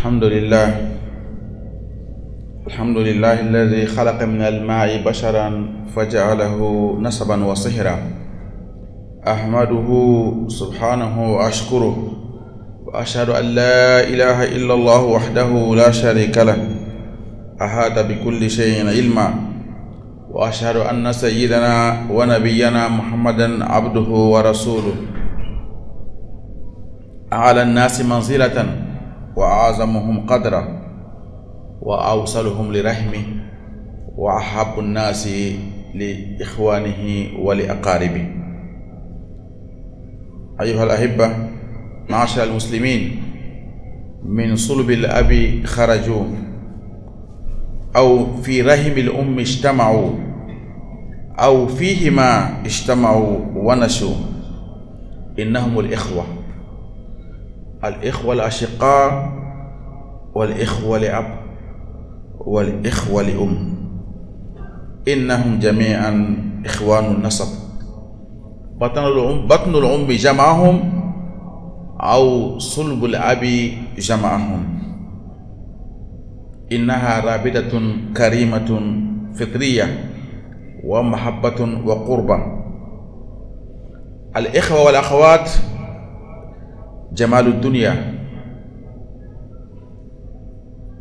الحمد لله الذي خلق من الماء بشرا فجعله نسبا وصهرا. أحمده سبحانه وأشكره وأشهد أن لا إله إلا الله وحده لا شريك له أحاط بكل شيء علما. وأشهد أن سيدنا ونبينا محمدا عبده ورسوله أعلى الناس منزلة وأعظمهم قدرا وأوصلهم لرحمه وأحب الناس لإخوانه ولأقاربه. أيها الأحبة معاشر المسلمين، من صلب الأب خرجوا أو في رحم الأم اجتمعوا أو فيهما اجتمعوا ونشوا، إنهم الإخوة الأشقاء والإخوة لأب والإخوة لأم، إنهم جميعا إخوان النسب. بطن الأم جمعهم أو صلب الأب جمعهم. إنها رابطة كريمة فطرية ومحبة وقربة. الإخوة والأخوات جمال الدنيا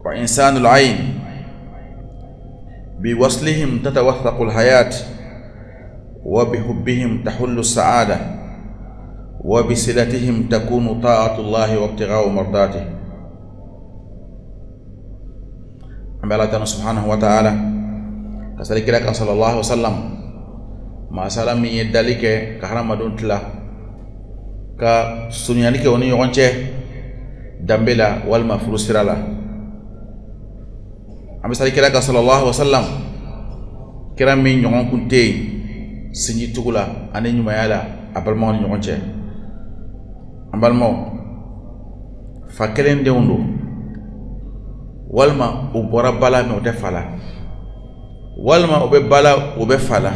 وإنسان العين، بوصلهم تتوثق الحياة وبحبهم تحل السعادة وبصلتهم تكون طاعة الله وابتغاء مرضاته. الله سبحانه وتعالى كذلك لك صلى الله عليه وسلم ما سلام يدلك كهرم دونتلا ka sunyani ke woni yonche dambela wal mafrusirala. Amisali kira ka sallallahu alaihi wasallam kira min nyon kunte sinyi tugula ane nyuma yala abalmo ni yonche ambalmo fakelen de undo walma ubora bala me utefala walma ube bala ube fala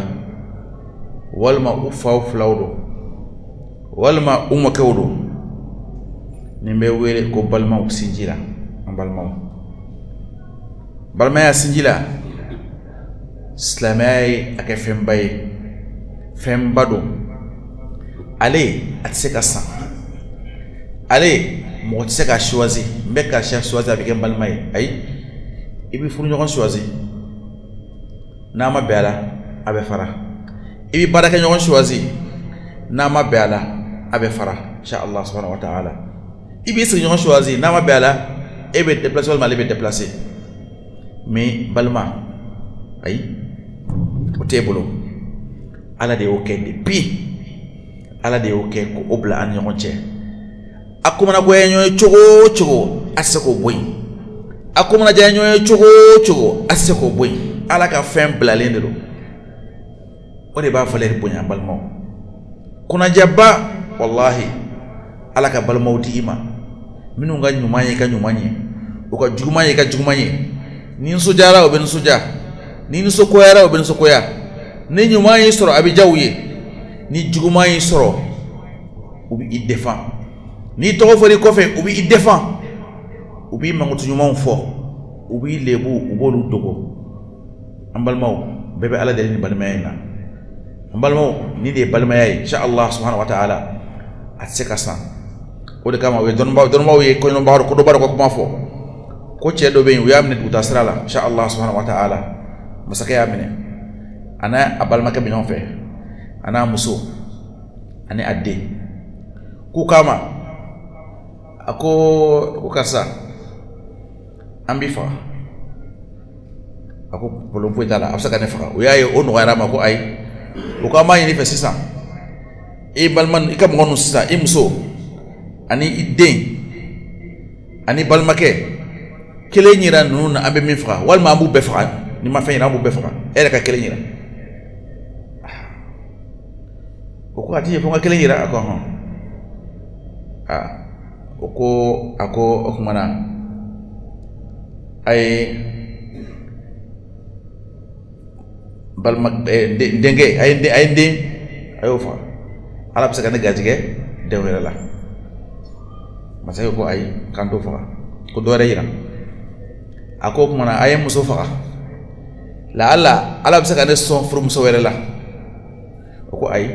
walma ufa flaudo walma umma kawdo nimbe wele ko balma sinjila balma ya sinjila islamai ake fembay fembado ale atseka sa ale mo tseka choisi mbeka cha choisi avec balma ay ibi furu ñoo choisi nama bela abe fara ibi baraka ñoo choisi nama bela abe fara insha Allah subhanahu wa ta'ala. Ibi se ñoo choisi nama bela ebe déplacer wala malebe déplacer mais balma ay o tebolo ala de o kende pi ala de o ke ko obla an ñoo ci akuma na ko ñoo chogo asako boy akuma na ja ñoo chogo asako boy ala ka fem blalendelo o de ba faler bonya balma kuna jabba wallahi ala ka balmauti ima minu nga nyumanye ka nyumanye uka jugumanye ka jugumanye nin sujara o ben suja nin sokoyara o ben sokoya ni nyumanye soro abi jawye ni jugumanye soro ubi idefa ni to fori kofe ubi idefa ubi mangutu nyumon fo ubi lebu ubolu dogo ambalmaw bebe ala dalini balmayna ambalmaw ni de balmayay insha Allah subhanahu wa ta'ala atseka san o de kama we don baw ye ko no baw ko do bar ko ma fo ko ceedo be wi amne duta sirala insha Allah subhanahu wa ta'ala masaka ya mine ana abalma ka binyon fe ana muso ani adde ku kama ako kasa ambifa ako bolom fo dala afsaka ne fa o yaye o no garama ko ay o kama yini fe sisa e balman ikam ngonu sisa imso ani idden ani balmake kele nyira nuna abe min fra wal ma abu befra ni ma fayra abu befra ere ka kele nyira ko ati fo kele nyira ako ha ako mana ay balmak denge ay ayo fa ala bisa kana gajige dewela la masay ko ay kanto fa ko dore yira ako kuma na ayem muso faga la ala bisa ka ne son furu muso wɛrɛ la ko ayi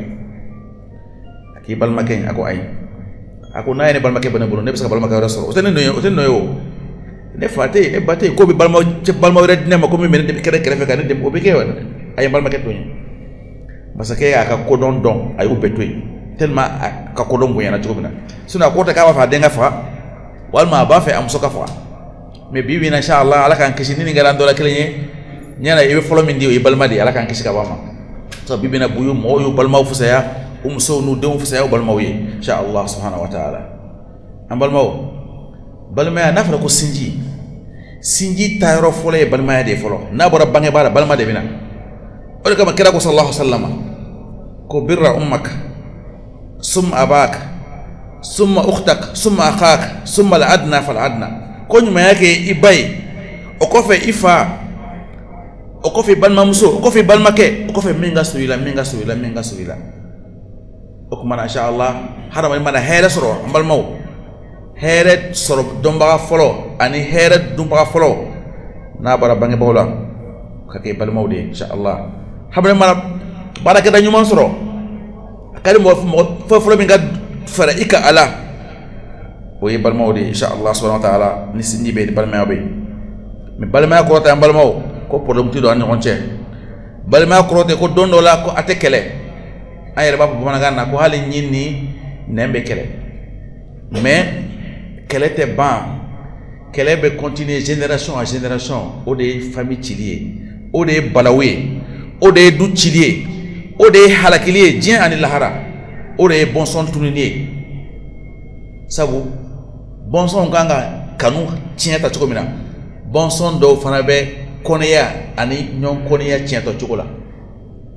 aki balmakɛ ako ayi ako n'a ye ne balimakɛ bɛ ne bolo ne bɛ se ka balimakɛ wɛrɛ sɔrɔ o tɛ ne nɔ ye o ne fa tɛ yen ne ba tɛ yen ko bɛ balima wɛrɛ di ne ma ko min bɛ ne kɛrɛ kɛrɛfɛ ka ne dɛmɛ o bɛ kɛ a ye balimakɛ to yen masakɛ y'a ka kodɔn dɔn a y'o bɛɛ to yen tellement a ka kodɔn bonyana cogo min na sinon a ko tɛ k'a b'a fɛ a den ka faga walima a b'a fɛ a muso ka faga mais bi in na inshallah ala k'an kisi ni nin kɛra an dɔ la kelen ye ɲɛna i bɛ fɔlɔ min di o ye balima de ye ala k'an kisi ka bɔ a ma sabu bi in na buyu mɔgɔw y'u balimaw fisaya u musow n'u denw fisaya u balimaw ye inshallah subhanahu wa ta'ala an balimaw balimaya n'a fɔra ko sinji taayɔrɔ fɔlɔ ye balimaya de ye fɔlɔ n'a bɔra bangebaa la balima de bɛ na o de kama kira ko sallallahu alaihi wasallam ko birra ummak summa abak summa ukhtak summa akhak summa al-adna fal-adna ko ɲumanya kɛ i ba ye o kɔfɛ i fa o kɔfɛ balimamuso o kɔfɛ balimakɛ o kɔfɛ min ka surun i la o kuma na inshallah hadamaden mana hɛrɛ sɔrɔ an balimaw hɛrɛ sɔrɔ dɔnbaga fɔlɔ ani hɛrɛ dunbaga fɔlɔ n'a bɔra bangebaaw la ka kɛ balimaw de ye inshallah hadamaden mana baarakɛda ɲuman sɔrɔ a ka di mɔgɔ fɔlɔ min ka fara i ka ala o ye balimaw de ye inshallah subhanahu wa ta'ala ni sinji bɛ yen ni balimaya bɛ yen mais balimaya kɔrɔ tɛ an balimaw ko problème tɛ don an ɲɔgɔn cɛ balimaya kɔrɔ tɛ ko don dɔ la ko a tɛ kɛlɛ an yɛrɛ b'a fɔ bamanankan na ko hali ɲin ni nɛn bɛ kɛlɛ mais kɛlɛ tɛ ban kɛlɛ bɛ continuer génération à génération o de ye famille cili ye o de ye balawu ye o de ye du cili ye o de ye halakili ye diɲɛ ani lahara o de ye bɔnsɔn tununi ye sabu bɔnsɔnw kan ka kanu tiɲɛ ta cogo min na bɔnsɔn dɔw fana bɛ kɔnɛya ani ɲɔgɔn kɔnɛya tiɲɛtɔ cogo la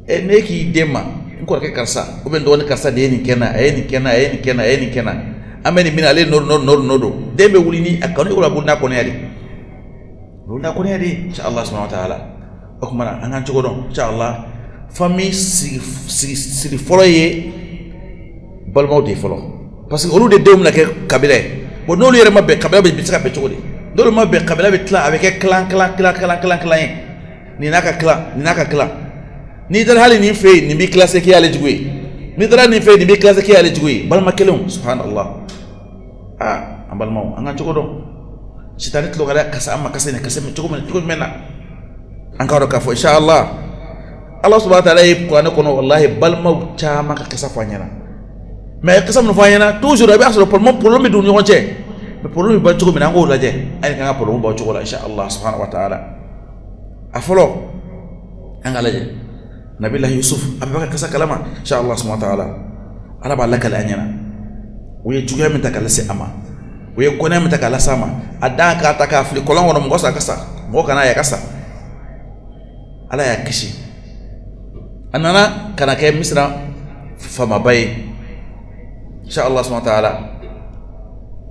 ne k'i den ma n kɔrɔkɛ karisa ou bien n dɔgɔnin karisa de ye nin kɛ n na a ye nin kɛ n na a ye nin kɛ n na a ye nin kɛ n na an bɛ nin minɛ ale ye nɔ don den bɛ wuli ni a kanu ye o la bolo n'a kɔnɛya de bolo n'a kɔnɛya de inshallah subhanahu wa ta'ala o kuma na an k'an cogo dɔn inshallah famille siri fɔlɔ ye balimaw de ye fɔlɔ parce que olu de denw bɛna kɛ kabila ye bon n'olu yɛrɛ ma bɛn kabila bɛ se ka bɛn cogo di n'olu ma bɛn kabila bɛ tila a bɛ kɛ kilan ye nin n'a ka kilan n'i taara hali nin fɛ yen nin b'i classé k'i y'ale jugu ye n'i taara nin fɛ yen nin b'i classé k'i y'ale jugu ye balima kelenw subhanallah an balimaw an ka cogo dɔn sitani tulo ka kasa an ma kasa nin kasa cogo jumɛn na an k'a dɔn k'a fɔ inshallah Allah subhanahu wa ta'ala ye kuranɛ kɔnɔ wallahi balimaw caman ka kasa fɔ an ɲɛna mais kasa min fɔ an ɲɛna toujours a b'a sɔrɔ problème bɛ don ɲɔgɔn cɛ mais problème bɛ ban cogo min na an k'o lajɛ an yɛrɛ kan ka problème bɔ cogo la inshallah subhanahu wa ta'ala a fɔlɔ an ka lajɛ nabilahi yusuf a bɛ ka kasa kalama inshallah subhanahu wa ta'ala ala b'a lakale an ɲɛna u ye juguya min ta k'a lase a ma u ye kɔnɛ min ta k'a lase a ma a dan k'a ta k'a fili kɔlɔn kɔnɔ mɔgɔ sa ka sa mɔgɔ kana ya ka sa ala y'a kisi a nana kana kɛ misira famaba ye inshallah subhanahu wa ta'ala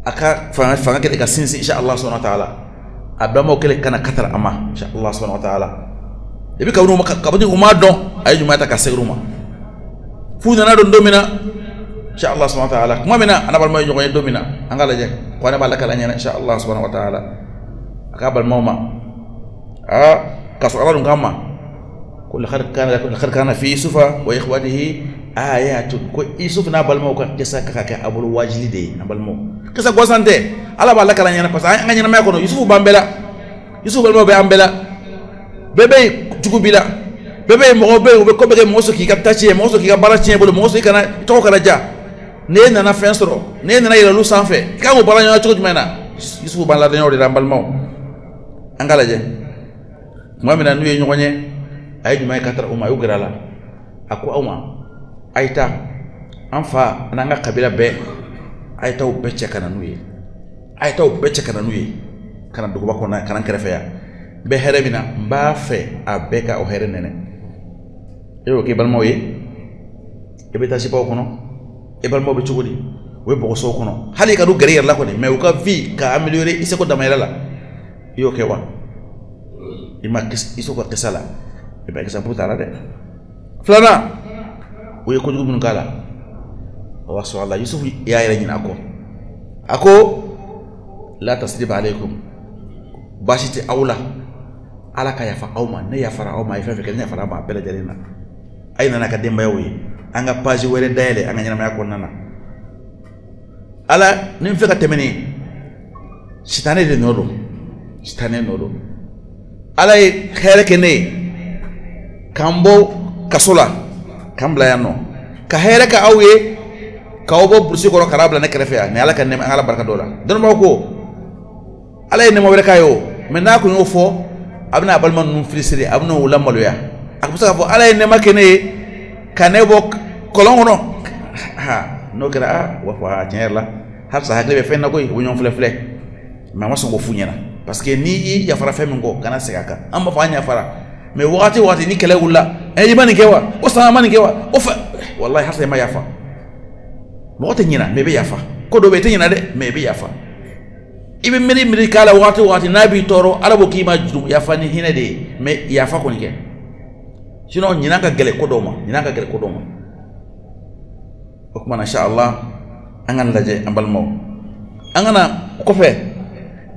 a ka fanga kɛlen ka sinsin inshallah subhanahu wa ta'ala a bɛnbaw kɛlen kana katara a ma inshallah subhanahu wa ta'ala i bɛ kabini u m'a dɔn a ye ɲuman ta ka segin u ma f'u nana dɔn don min na inshallah subhanahu wa ta'ala kuma min na a n'a balimaw ye ɲɔgɔn ye don min na an k'a lajɛ ko ne b'a lakale ɲɛna inshallah subhanahu wa ta'ala a k'a balimaw ma k'a sɔrɔ ala dun k'an ma ko laqad kana fi yusufa wa ikhwatihi ayatun ko yusuf n'a balimaw ka kisa ka kɛ a bolo wajili de ye a balimaw kisa gɔsan tɛ ala b'a lakale ɲɛna parce que an ka ɲɛnamaya kɔnɔ yusufu b'an bɛɛ la yusufu balimaw bɛ an bɛɛ la bɛɛ bɛ jugu b'i la bɛɛ bɛ mɔgɔ bɛ yen u bɛ ko bɛ kɛ mɔgɔ sɔrɔ k'i ka taa tiɲɛ mɔgɔ sɔrɔ k'i ka baara tiɲɛ bolo mɔgɔ sɔrɔ i kana i tɔgɔ kana ja n'e nana fɛn sɔrɔ n'e nana yɛlɛ olu sanfɛ i kan k'o baara ɲɔgɔn cogo jumɛn na yusufu b'an ladɔnyaw de la an balimaw an k'a lajɛ tuma min na n'u ye ɲɔgɔn ye a ye ɲuman ye ka taara u ma a y'u gɛrɛ a la a ko aw ma a ye taa an fa n'an ka kabila bɛɛ a ye taa u bɛɛ cɛ ka na n'u ye a ye taa u bɛɛ cɛ ka na n'u ye ka na duguba kɔnɔ ka na n kɛrɛfɛ yan n bɛ hɛrɛ min na n b'a fɛ a bɛɛ ka o hɛrɛ nɛnɛ e y'o k'i balimaw ye i bɛ taa sibaw kɔnɔ i balimaw bɛ cogo di u bɛ bɔgɔsɔw kɔnɔ hali ka du gɛrɛ i yɛrɛ la kɔni mais u ka vie ka améliorer i seko damayɛlɛ la i y'o kɛ wa i ma i seko ka kisa la i bɛ exemple ta la dɛ filanan u ye kojugu minnu k'a la o b'a sɔrɔ a la Yusufu y'a yɛrɛ ɲinɛ a kɔ la tasriba alaykum bashiti awla ala ka yafa awma ne yafara awma ifa fe kenya fara ma bela jarina ayna naka demba yoyi anga page were dayele anga nyama yakon nana ala nim fe ka temeni sitane de nodo sitane nodo ala e khere kene kambo kasola kambla yano ka here ka awye ka obo bursi ko karabla ne krefe ya ne ala kan ne ala barka dola don ba ko ala ne mo were kayo mena ko yo fo abna balman num frisiri abna ulamalu ya akbusa fo ala ne makene kanebo kolongono ha no gra wa fa nyerla har sa hakle be fenna koy wonyon fle ma ma songo funyana parce que ni ya fara femi ngo kana segaka amba fa nya fara me wati ni kele wula e yimani kewa o sama mani kewa o fa wallahi har sa ma yafa mo te nyina me be yafa ko do be te nyina de me be yafa ibe miri kala wati nabi toro alabo kima jum yafa ni hina de me yafa ko nike sino nyina ka gele ko do ma o kuma insha Allah angan laje ambal maw angana ko fe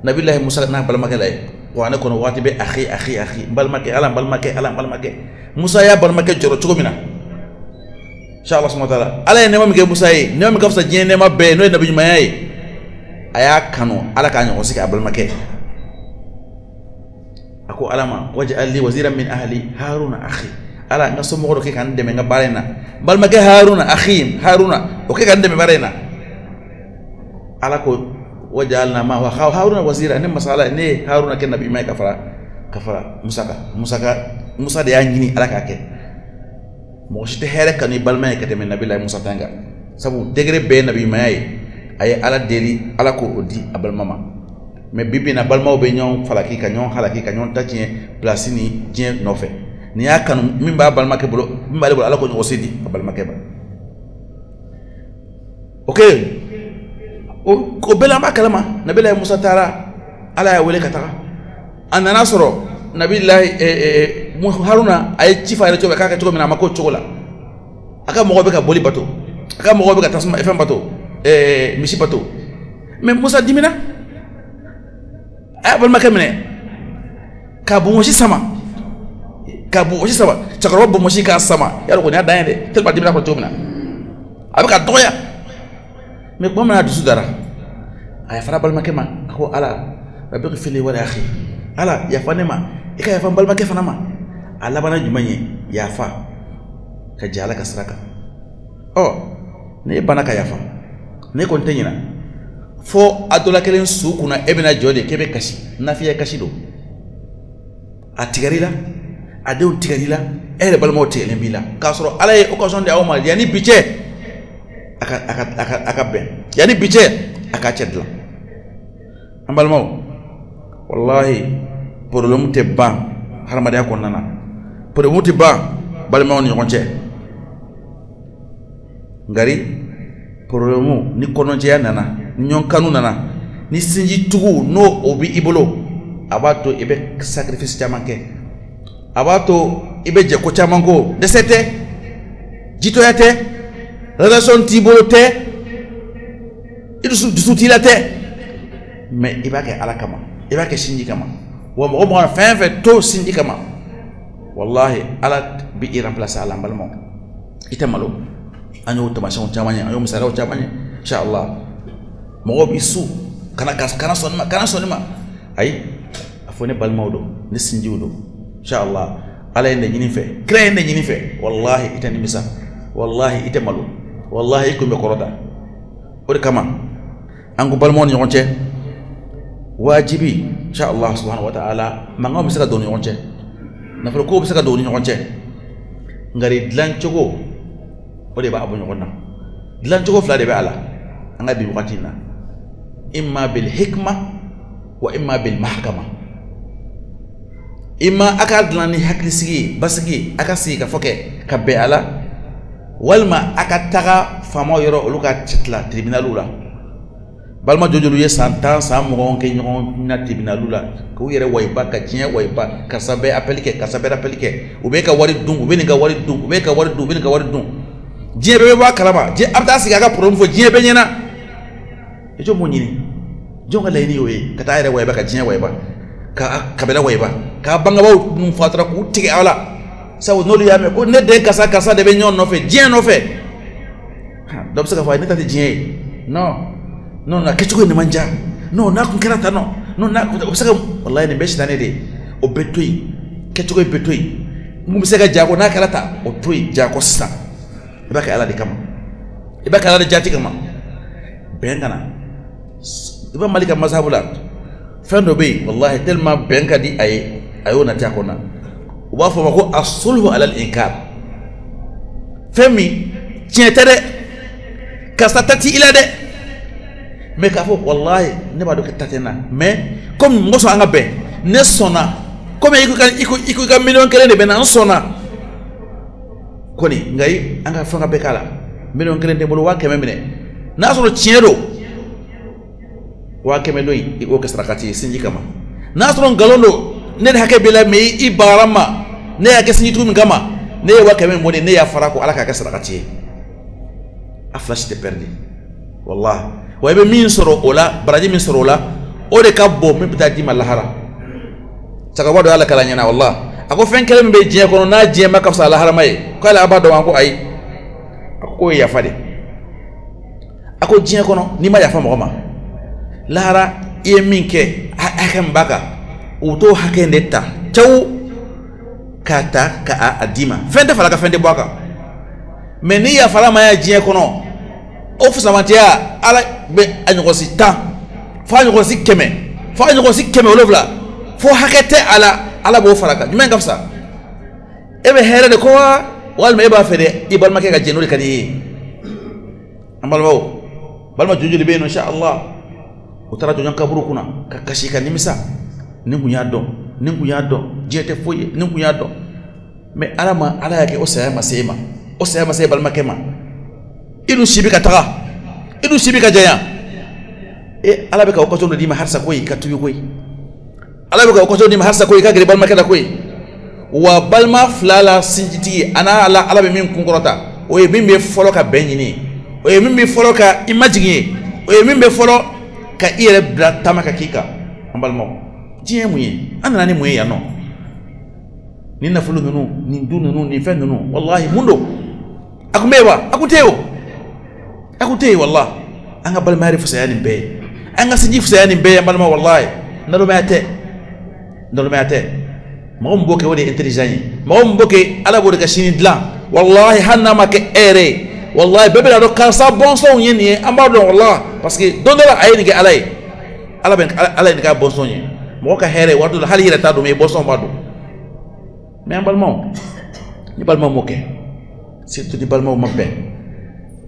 nabillahi musa na bal magalay wa na kono wati be akhi bal make musa ya bal make joro chugomina insha Allah subhanahu wa ta'ala ala ne ma mige musa yi ne ma kafsa jene ma be no nabi mayi aya kanu ala ka nyo sika bal make ako alama waj'al li waziran min ahli haruna akhi ala nga so mo ke kan deme nga barena bal make haruna o ke kan deme barena ala ko wajalna ma wa haruna wazira ne masala ne haruna ken nabi mai kafara musa da yanyini ala ka ke mo shite here kan ni bal mai ka deme nabi la musa tanga sabu degre be nabi mai ay ala deli ala ko odi abal mama me bibi na bal maw be nyon falaki ka nyon halaki ka nyon tachien place ni dien nofe ni yakanu mimba bal make bolo mimba le bolo ala ko nyon osidi abal make ba okay o bela makalama nabila musa tara ala ya wele kataka anana soro nabillahi haruna ay cifa re tobe kaka to mina mako chokola aka mo be ka boli bato aka mo be ka tasma fm bato misi bato mais musa dimina ay bal makamene ka bu moshi sama chakaro bu moshi ka sama yaro ko ni adane de tel ba dimina ko to mina abaka doya mais bon na dusu dara ay fara bal makema ko ala rabbi fili wala akhi ala ya fanema ika ya fan bal make fanama ala bana jumanye ya fa ka jala ka saraka ne bana ka yafa ne kon tenyina fo adola kelen su kuna ebena jode kebe kashi nafiya kashi do atigarila adeu tigarila ere bal mawte lembila kasoro ala e occasion de awma yani biche aka ben yani biche aka chedla ambal maw wallahi problème te ba harmada ko nana problème te ba bal maw ni konche ngari problème ni kononje ya nana nyon kanu nana ni sinji tugu no obi ibolo abato ibe sacrifice chamanke abato ibe je ko chamanko de sete jito yate relation tibolo te idu sutila te mais ibake alakama ibake sinji kama wa mo fa to sinji kama wallahi ala bi remplacer ala balmo itamalo anyo tomation chamanya anyo musara chamanya inshallah mo bi su kana sonima ay afone balmawdo ne sinji wudo inshallah ala ende nyini fe crée ende nyini fe wallahi itani misa wallahi itamalo wallahi ko be korota ori kama angu balmo ni onche wajibi inshallah subhanahu wa ta'ala manga misaka doni onche na fro ko misaka doni onche ngari dlan chogo ode ba abu nyonna dlan chogo fla de be ala anga bi watina imma bil hikma wa imma bil mahkama imma aka dlan ni haklisigi basigi aka si ka foke ka be ala walma aka taga famo yoro oluka titla tribunalula balma jojolu ye santan sam mo ke nyon na tribunalula ko yere wayba ka tien wayba ka sabe apelike ube ka wari dum ube ni ka wari dum jie be ba kalama je abda siga ka problem fo jie be nyena ejo mo nyini jonga layni yoy kata ayre wayba ka jinya wayba ka kabela wayba ka banga baw num fatara ku tigi ala saw nolu yame ko ne de kasa de be nyon no fe jinya no fe dob saka fa ne tati jinya no na kechugo ni manja no na kun karata no na ko saka wallahi ne beshi tane de o betoi kechugo betoi ngum saka jago na karata o toy jago sa ibaka ala de kama ibaka ala de jati kama bengana iba malika mazhabula fendo be wallahi telma benka di ayona takona wa fa ko as-sulhu ala al-inkar femi tietere kasatati ila de me ka fo wallahi ne ba do tatena mais comme ngoso anga be ne sona comme iko ka million kele de bena sona koni ngai anga fanga be kala million kele de bolo wa kememine na so tiero wa keme doy i o kasrakati sinji kama nasron galondo ne hake bila me ibarama ne ya kesinji tum gama ne wa keme moni ne ya farako alaka kasrakati a flash te perdi wallah wa be min soro ola baraji min soro ola o de kabbo min bita di malahara saka wado ala kala nyana wallah ako fen kele be jiya kono na jiya makka sa lahara may ko ala abado wanko ay ko ya fade ako jiya kono ni ma ya fa mo ma lara iye minke hakem baka uto hakende ta chaw kata ka adima fende fala ka fende baka meni ya fala maya jie kono ofisa mantia ala be anyosi ta fa anyosi keme olovla fo hakete ala bo faraka jumen gafsa ebe here de ko wal me ba fede ibal make ga jenuri kadi ambal bawo balma jujuli be no insha Allah utara jonyan kaburu kuna kakashika nimisa ningu yado jete foye ningu yado me alama ala yake osaya masema balma kema idu shibika taga idu shibika jaya ala beka okoto ndo dima harsa koyi katuyu koyi ala beka okoto dima harsa koyi kagere balma keda koyi wa balma flala sinjiti ana ala be min kunkorota o ye min be folo ka benyini o ye min be folo ka imagine o ye min be folo ka ire bra tamaka kika ambal mo jiye muye anana ni muye ya no ni na fulu nunu ni dunu nunu ni fen nunu wallahi mundo akumewa akutei wallah anga bal mari fusayani be anga sinji fusayani be ambal mo wallahi ndalo mate mo mboke wodi intelligent mo mboke ala bodi ka shini dla wallahi hanna make ere wallahi bebela do kansa bon son yeni ambado wallah parce que dondola ayni ke ala ni ka bon son yeni mo ka here wadu hal hira ta do me bon son badu mais balmo ni balmo moke surtout di balmo mabbe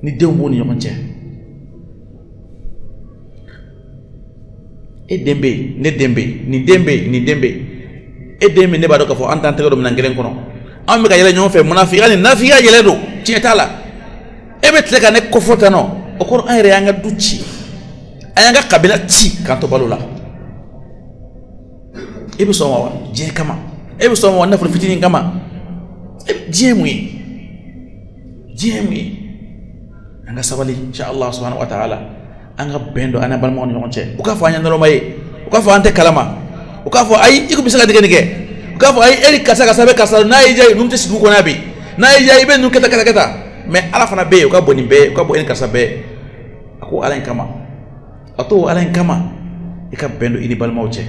ni dembo ni yonche e dembe ne bado ka fo entente do na ngelen kono am ka yele nyon fe munafiqani nafiya yele do tietala ebe tleka ne kofota no o ko ayre anga duci ayanga kabila ci kanto balula ebe so wa je kama ebe so wa na fitini kama je mui anga sabali insha Allah subhanahu wa ta'ala anga bendo ana balmo on yonche uka fa anya ndolo mai uka fa ante kalama uka fa ay iku bisaka digenike uka fa ay eri kasa be kasa na ije numte sidu ko nabi na ije ibe nu keta mais ala fana be uka boni be uka bo en kasa be ako ala kama ato ala kama ika bendo ini balmo che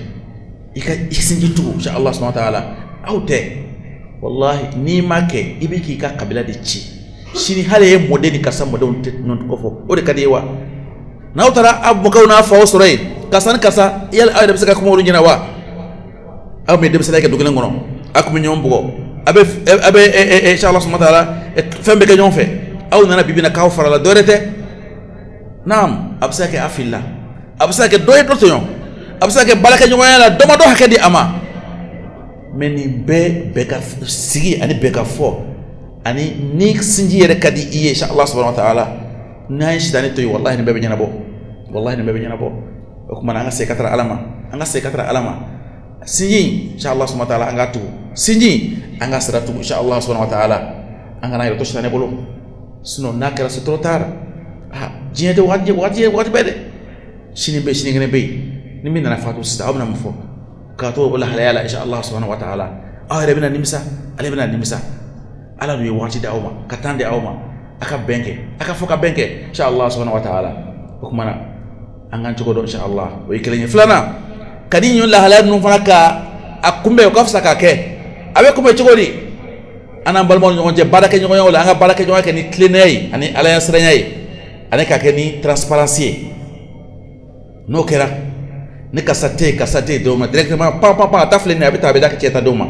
ika isinji tu insha Allah subhanahu wa ta'ala aute wallahi ni make ibiki ka kabila de ci shini hale modeni kasa modon non kofo o de kadewa na utara abu kauna fa wasrai kasan kasa yal ayda bisaka kuma wurun jina wa aw me de bisaka ke dugulen ngono ak mi ñom bugo abe insha Allah subhanahu wa ta'ala fembe ke ñom fe aw nana bibina kaw farala dorete nam absaka afilla absaka doy to yon absaka balaka ñom yala doma do hakedi ama meni be ka sigi ani be ka fo ani ni sinji yere kadi iye insha Allah subhanahu wa ta'ala na shi tani to wallahi ne bebe nyana bo ko man anga se katara alama sinji insha Allah subhanahu wa ta'ala anga tu sinji anga saratu insha Allah subhanahu wa ta'ala anga na to shi tani bolo sino nakara c'est trop tard jiyete wati bede sini be sini ngene be ni min na fatu sita abna mfo ka to wala halala insha Allah subhanahu wa ta'ala awre bina nimsa ale bina nimsa ala du wati da awma katande awma aka benke aka foka benke insha Allah subhanahu wa ta'ala hukumana angan ci ko do insha Allah o yikele fulana kadi ñu la halal nu fanaka akumbe ko fsaka ke abe ko be ci ko di ana balmol ñu je barake ñu wala anga barake ñu ke ni cleanay ani alliance reñay ani ka ke ni transparency no kera ni kasate do ma directement pa tafle ni abita be dak ci ta do ma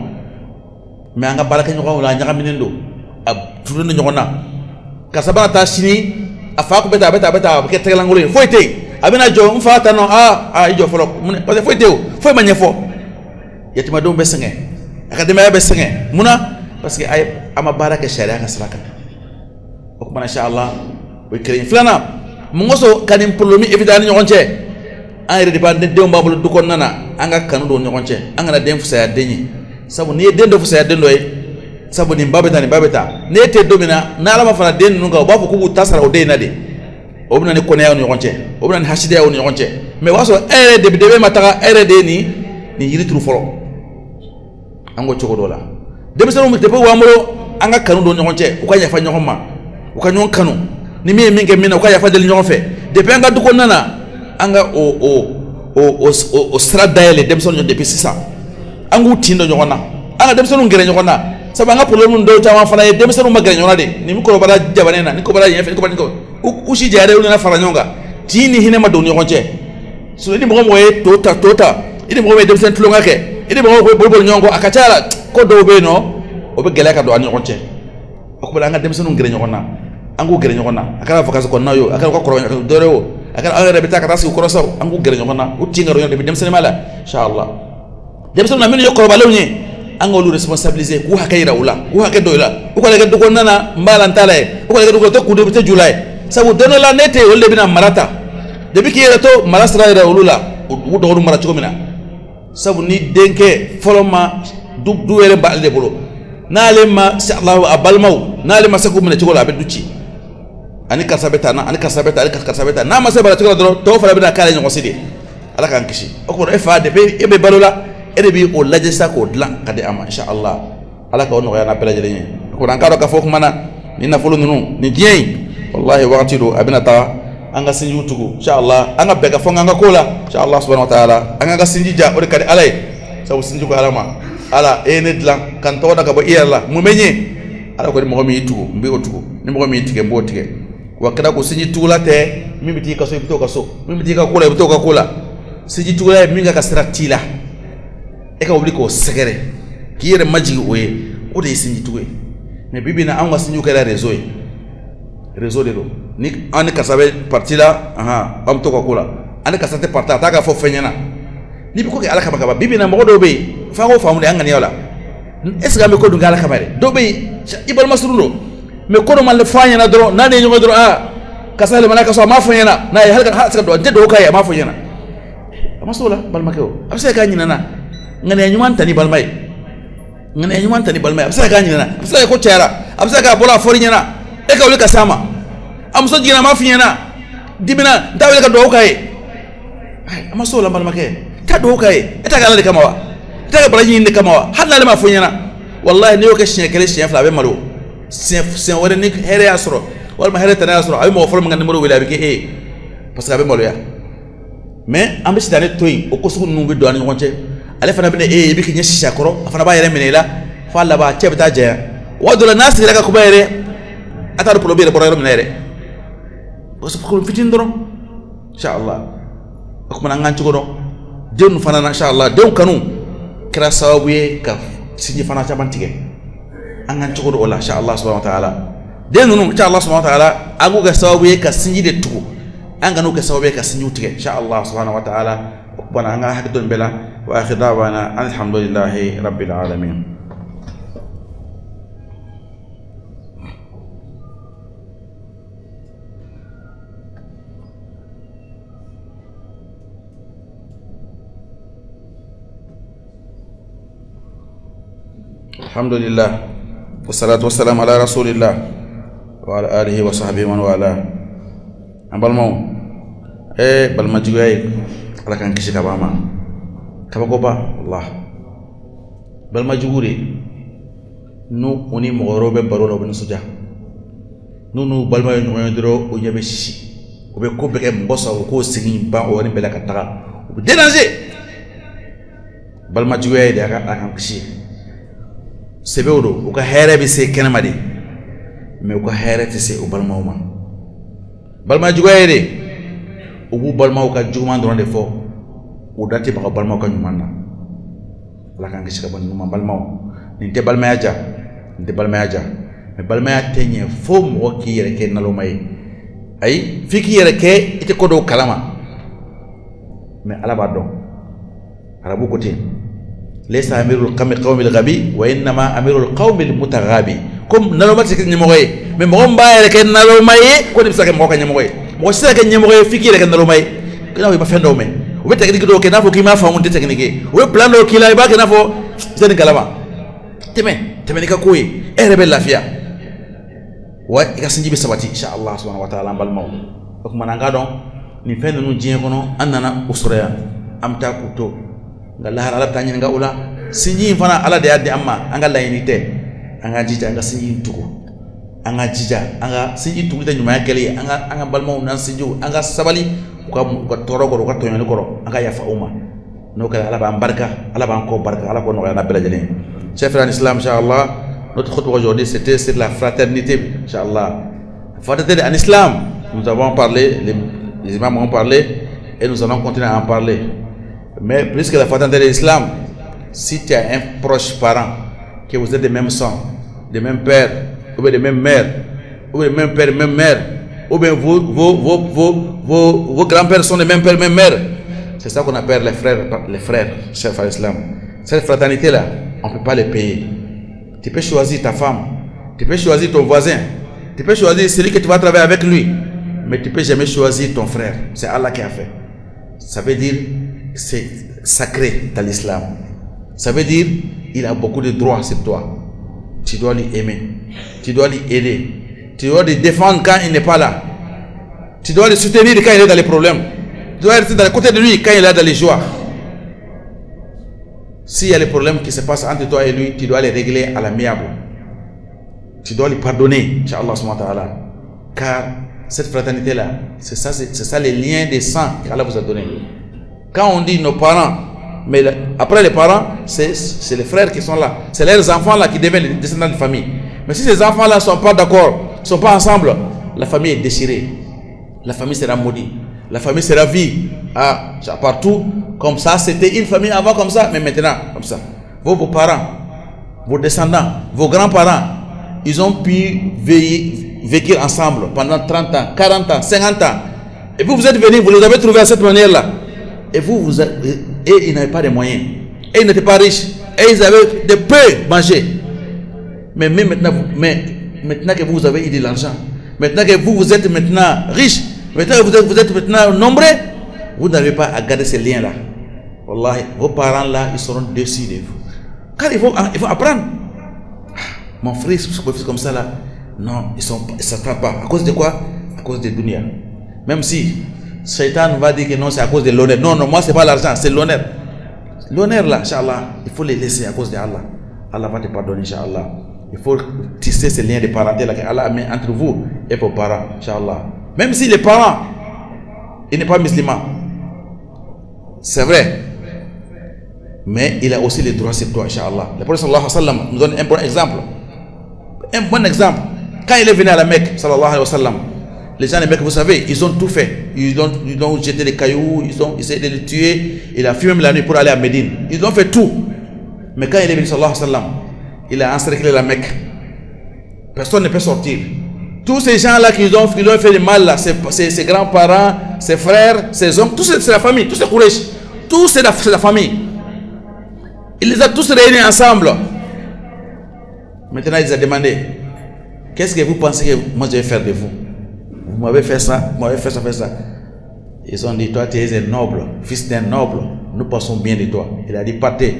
me anga barake ñu wala ñaka minendo ab turu ñu ngona kasaba ta sini afaku beta ke telangulo foite abina jo mfata no ijo folo parce que foite fo ma ñefo yatima do be senge akademia be senge muna parce que ay ama baraka sharia ka saraka ok masha Allah we kéré flana mu ngoso kanim problème évident ñu ngonce en redi ba de mbabul du ko nana anga kanu do ñu ngonce anga na dem fu saya deñi sabu ni den do fu saya den doy sabu ni babeta ne te domina na la ma fana den nu ga ba ko ku tasara o de na de obna ni konya ñu ngonce obna ni haside ya ñu ngonce mais waso de mataka de ni yiri tru folo ango choko dola demisano mu te bo wamro anga kanu do ñonce ko nya fa ñoma ko ñon kanu ni mi minge mina ko ya fa del ñon fe de pe anga du ko nana anga o stradale demisano depuis 600 angu tindo ñona anga demisano ngere ñona saba anga problème ndo tawa fa na demisano magere ñona de ni mi ko bara jabanena ni ko bara yefe ko bara ko ushi jare na fara ñonga tini hine ma do ñonce so ni mo moye tota ini mo me demisano tulonga ke ini mo ko bolbol ñongo akachala ko do be no o be gele ka do ani onche ko bala nga dem sunu ngere ñokona angu gere ñokona akara vacances ko nayo akara ko koro do rewo akara awre be takata si ko rosaw angu gere ñokona o tinga ro dem sene mala inshallah dem sunu na min yokko balaw ñi anga lu responsabiliser ku hakayra wala ku hakay doyla ko le ga ko nana mbalan tale ko le ga ko to ku de te julay sabu dono la nete wolle bina marata de bi ki yera to marasra ira ulula u do mara ko mina sabu ni denke foloma du were balde bolo nalema insha Allah abalmaw nalema saku mina cigola be duci ani kasabeta na ma sabara cigola do to fara bina kala ngo sidi ala kan kishi ko do fa de be ebe balola ede bi o laje sa ko dlan kade ama insha Allah ala ka wono ya na pela jele ko dan ka do ka fok mana ni na fulu nunu ni jey wallahi waqti do abina ta anga sinju tugu insha Allah anga be ka fonga anga kola insha Allah subhanahu wa ta'ala anga sinji ja o kade alay sabu sinju ko alama ala enedlan kan to daga ba iyalla mu menye ala ko mo mi tugu mbi o tugu ni mo mi tige mbo tige wa kada ko sinji tugula te mi biti ka so ibito ka so mi biti ka kula ibito ka kula sinji tugula mi nga ka stratila e ka obli ko segere ki yere maji oye o de sinji tugue mais bibi na anga sinju kala réseau de do ni an ka sabe partila am to ka kula an ka sate parta ta ka fo fenyana ni bi ko ke ala ka ba bibi na mo do be fa ko famu de angani wala est ce que me ko du ngala kamare do be ibal masrundo me ko do mal fanya na dro na de nyugo dro kasale malaka so ma fanya na halka ha saka do de do kay ma fanya na masula bal makeo abse ka nyina na ngane nyuman tani bal may ngane nyuman tani bal may abse ka nyina na abse ko tiara abse ka bola forinya na e ka wuli ka sama am so jina ma fanya na dibina dawle ka do kay masula bal makeo ta do kay eta ga la de kamawa ta bala yin de kamawa halla ma funyana wallahi ne yoke shin kele shin fla be malo sen wore ni here asro wal ma here tan asro ay mo folo ngani mo wala bi ke parce que be malo ya mais am ci dane toy o ko su nu be do an ngonce ale fana be bi ke nyashi shakoro afana ba yere menela fa la ba chebta je wadula nas ga ko bayre atar pro be re boro menere ko su ko fitin doro insha Allah ko man nganci ko do jenu fana insha Allah de kanu kira sababu ye ka sinji fana caman tige an kan cogo la insha Allah subhanahu wa ta'ala den nunu insha Allah subhanahu wa ta'ala agu ga sababu ye ka sinji de tugu an ganu ga sababu ye ka sinji tige insha Allah subhanahu wa ta'ala bana an ga hakdon bela wa akhir dawana alhamdulillahi rabbil alamin alhamdulillah wassalatu wassalamu ala rasulillah wa ala alihi wa sahbihi man wala ambal mo balma jigoy ala kan kishi kabama kabako ba Allah balma jigure nu oni mogorobe barolo ben suja nu balma no ndro o nyabe shishi o be ko be mbosa ko sigi ba o ni bela kataka o déranger balma jigoy de aka kan kishi sebewdo o ka here be se kenamade me o ka here te se o balma o ma balma jigoy de o bu balma o ka jugman don de fo o dati ba balma o ka nyumanna la kan kishi ka bon nyuma balma o ni te balma aja nte balma aja me balma ya tenye fo mo ki yere ke nalo may ay fiki yere ke ite ko do kalama me ala ba do ala bu ko tin laysa amirul qawmi al-ghabi wa inma amirul qawmi al-mutaghabi comme nalo ma tikini mo koy me mo mba yere ke nalo may ko dim sa ke mo ka nyamo koy mo sa ke nyamo koy fiki yere ke nalo may kana wi ma fendo me o be tekniki do ke nafo ki ma fa mun te tekniki o be plan do ki la ba ke nafo zeni kalama teme nika koy rebe lafia wa ikasinji be sabati insha Allah subhanahu wa ta'ala balma ko mananga don ni fenn nu jien kono annana usraya amta kuto ngalla har ala tanyi nga ula sinji fana ala de adde amma anga layinite anga jija anga sinji tuko anga jija anga sinji tuko ta nyuma yakele anga balma nan sinju anga sabali ko toro ko tonyo ko anga yafa umma no kala ala ba barka ala ba ko barka ala ko no ya nabela jeni chef en islam inshallah notre khutba aujourd'hui c'était sur la fraternité inshallah fraternité en islam nous avons parlé les imams ont parlé et nous allons continuer à en parler mais plus que la fraternité de l'islam si tu as un proche parent que vous êtes de même sang de même père ou bien de même mère ou bien de même père même mère ou bien vos grands-pères sont de même père même mère, c'est ça qu'on appelle les frères chef à l'islam. Cette fraternité là on ne peut pas les payer. Tu peux choisir ta femme, tu peux choisir ton voisin, tu peux choisir celui que tu vas travailler avec lui, mais tu ne peux jamais choisir ton frère. C'est Allah qui a fait. Ça veut dire c'est sacré dans l'islam. Ça veut dire il a beaucoup de droits sur toi. Tu dois lui aimer, tu dois lui aider, tu dois lui défendre quand il n'est pas là, tu dois le soutenir quand il est dans les problèmes, tu dois être dans le côté de lui quand il est dans les joies. S'il y a des problèmes qui se passent entre toi et lui, tu dois les régler à l'amiable. Tu dois lui pardonner, Inch'Allah subhanahu wa ta'ala. Car cette fraternité-là, c'est ça les liens des sangs qu'Allah vous a donné. Quand on dit nos parents, mais après les parents, c'est les frères qui sont là. C'est leurs enfants là qui deviennent les descendants de famille. Mais si ces enfants-là ne sont pas d'accord, ne sont pas ensemble, la famille est déchirée. La famille sera maudite. La famille sera vie partout. Comme ça, c'était une famille avant comme ça, mais maintenant comme ça. Vos parents, vos descendants, vos grands-parents, ils ont pu vécu ensemble pendant 30 ans, 40 ans, 50 ans. Et vous êtes venus, vous les avez trouvés à cette manière-là. Et ils n'avaient pas de moyens. Et ils n'étaient pas riches. Et ils avaient de peu manger. Mais maintenant que vous avez eu de l'argent, maintenant que vous êtes maintenant riches, maintenant que vous êtes maintenant nombreux, vous n'avez pas à garder ces liens-là. Wallahi, vos parents-là, ils seront déçus de vous. Car il faut apprendre. Mon frère, c'est comme ça là. Non, ils ne s'attrapent pas. À cause de quoi? À cause de dunya. Même si Shaitan va dire que non, c'est à cause de l'honneur. Non, moi, c'est pas l'argent, c'est l'honneur. L'honneur là, Inch'Allah, il faut les laisser à cause d'Allah. Allah va te pardonner, Inch'Allah. Il faut tisser ces liens de parenté là qu'Allah a mis entre vous et vos parents, Inch'Allah. Même si les parents, ils n'est pas musulman, c'est vrai. Mais il a aussi les droits sur toi, Inch'Allah. Le prophète sallallahu alayhi wa sallam nous donne un bon exemple. Un bon exemple. Quand il est venu à la Mecque, sallallahu alayhi wa sallam, les gens de Mecque, vous savez, ils ont tout fait. Ils ont jeté des cailloux, ils ont essayé de les tuer. Il a fui même la nuit pour aller à Médine. Ils ont fait tout. Mais quand il est venu, sallallahu alayhi wa sallam, il a encerclé la Mecque. Personne ne peut sortir. Tous ces gens-là qui ont fait le mal, là, ses grands-parents, ses frères, ses oncles, tous c'est la famille, tous c'est Quraysh. Tous c'est la famille. Il les a tous réunis ensemble. Maintenant, il les a demandé, qu'est-ce que vous pensez que moi je vais faire de vous? Vous m'avez fait ça, vous m'avez fait ça, fait ça. Ils ont dit, toi tu es un noble, fils d'un noble, nous pensons bien de toi. Il a dit, partez,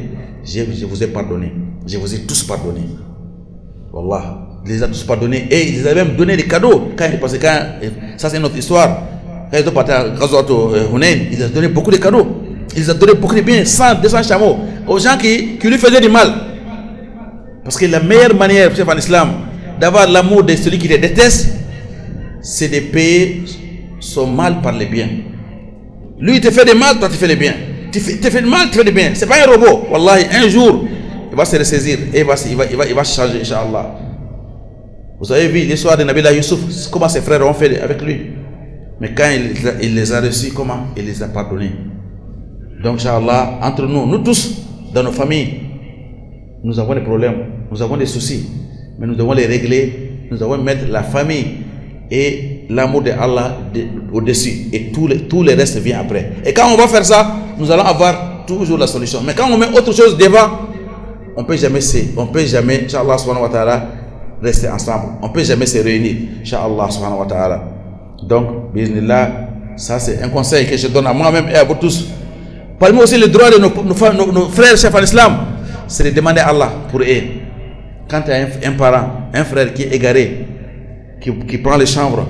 je vous ai pardonné. Je vous ai tous pardonné. Wallah, il les a tous pardonnés et il les a même donné des cadeaux. Parce que ça c'est notre histoire. Quand ils ont parti à Ghazwat Hunayn, il a donné beaucoup de cadeaux. Il a donné beaucoup de biens, 100, 200 chameaux, aux gens qui lui faisaient du mal. Parce que la meilleure manière, en islam, d'avoir l'amour de celui qui te déteste, c'est de payer son mal par les biens. Lui, il te fait du mal, toi tu fais le bien. Tu fais du mal, tu fais du bien. C'est pas un robot. Wallahi, un jour, il va se ressaisir et il va changer, Inch'Allah. Vous avez vu l'histoire de Nabila Youssouf, comment ses frères ont fait avec lui. Mais quand il les a reçus, comment il les a pardonnés. Donc, Inch'Allah, entre nous, nous tous, dans nos familles, nous avons des problèmes, nous avons des soucis, mais nous devons les régler. Nous devons mettre la famille et l'amour de Allah au-dessus, et tout le reste vient après. Et quand on va faire ça, nous allons avoir toujours la solution. Mais quand on met autre chose devant, on ne peut jamais, Inch'Allah subhanahu wa ta'ala, rester ensemble. On ne peut jamais se réunir, Inch'Allah subhanahu wa ta'ala. Donc, bismillah, ça c'est un conseil que je donne à moi-même et à vous tous. Parmi aussi le droit de nos frères chefs en islam, c'est de demander à Allah pour eux. Quand tu as un parent, un frère qui est égaré, qui prend les chambres,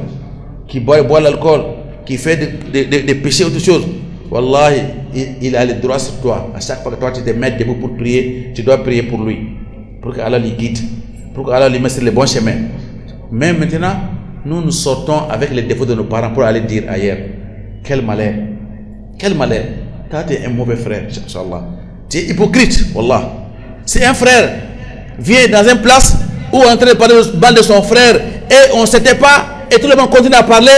qui boit l'alcool, qui fait des péchés ou autre chose, wallahi, il a le droit sur toi. À chaque fois que toi tu te mets debout pour prier, tu dois prier pour lui, pour que Allah lui guide, pour que Allah lui mette sur le bon chemin. Mais maintenant, nous sortons avec les défauts de nos parents pour aller dire ailleurs. Quel malheur, quel malheur. Toi tu es un mauvais frère, Inch'Allah. Tu es hypocrite, wallah. Si un frère vient dans une place où on est en train de parler de son frère et on ne s'était pas, et tout le monde continue à parler,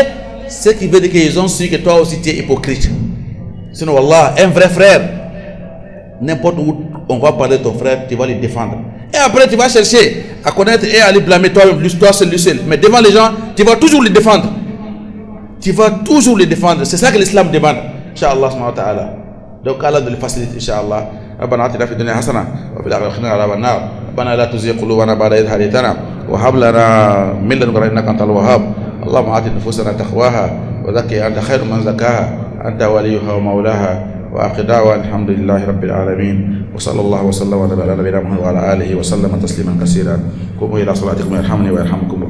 ce qui veut dire qu'ils ont su que toi aussi tu es hypocrite. Sinon, wallah, un vrai frère, n'importe où on va parler de ton frère, tu vas le défendre. Et après, tu vas chercher à connaître et à le blâmer toi seul. Mais devant les gens, tu vas toujours le défendre. Tu vas toujours le défendre. C'est ça que l'islam demande. Inch'Allah subhanahu wa ta'ala. Donc, Allah de le facilite, Inch'Allah. ربنا آتنا في الدنيا حسنة وفي الآخرة حسنة وقنا عذاب النار ربنا لا تزغ قلوبنا بعد إذ هديتنا وهب لنا من لدنك إنك أنت الوهاب اللهم آت نفوسنا تقواها وزكها أنت خير من زكاها أنت وليها ومولاها وآخر دعوانا الحمد لله رب العالمين وصلى الله وسلم على نبينا محمد وعلى آله وسلم تسليما كثيرا قوموا إلى صلاتكم يرحمني ويرحمكم الله.